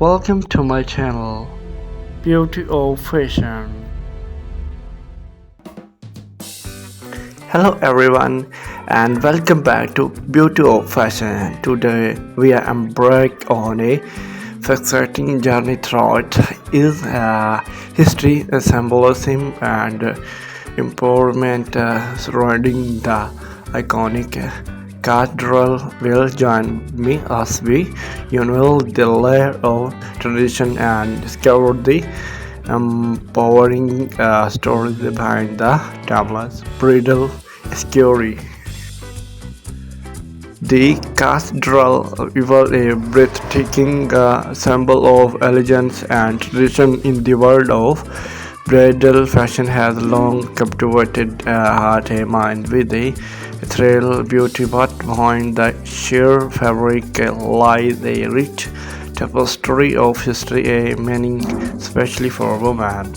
Welcome to my channel, Beauty of Fashion. Hello everyone and welcome back to Beauty of Fashion. Today we are embarked on a fascinating journey throughout is history, symbolism and empowerment surrounding the iconic Cathedral Veil. Join me as we unveil the layer of tradition and discover the empowering stories behind the timeless bridal story. The cathedral evolved a breathtaking symbol of elegance and tradition in the world of bridal fashion has long captivated heart and mind with a ethereal beauty, but behind the sheer fabric lies a rich tapestry of history, a meaning especially for women.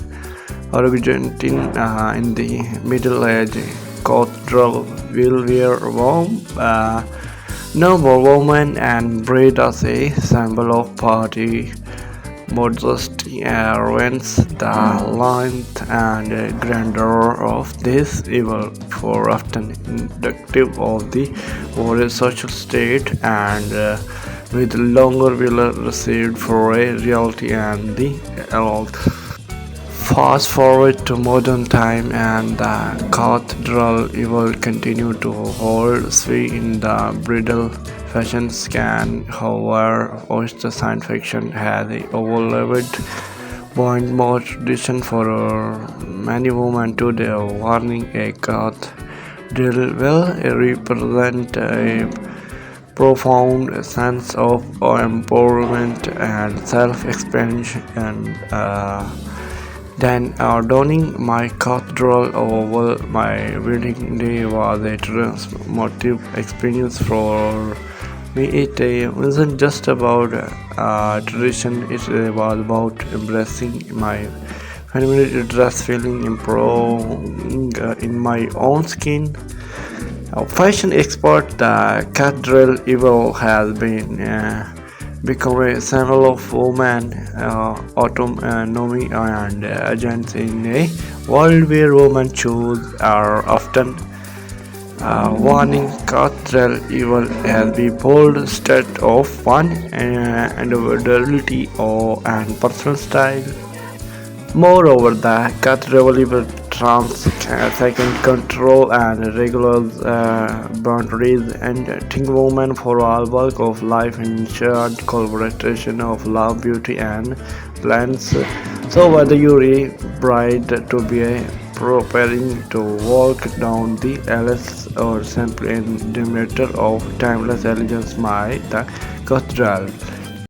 Originating in the Middle Age, Cathedral will wear warm, noble woman and braid as a symbol of party modesty, reverence the length and grandeur of this evil for often indicative of the warrior social state and with longer will received for a reality and the elite. Fast forward to modern time and the cathedral will continue to hold sway in the bridal fashion scan. However, Oyster science fiction has overlapped point more tradition for many women today. Warning a cathedral will represent a profound sense of empowerment and self-expansion. Then adorning my cathedral over my wedding day was a transformative experience for me. It wasn't just about tradition, it was about embracing my family dress, feeling improving in my own skin. A fashion expert, the Cathedral Evil has been become a symbol of woman, autonomy, and agency in a world where women choose are often warning. Cathedral Evil has been bold state of one individuality and personal style. Moreover, the cathedral evil second control and regulates boundaries and think women for all walk of life ensured collaboration of love, beauty, and plans. So whether you're a bride to be preparing to walk down the alleys or simply an demeter of timeless elegance, my the cathedral.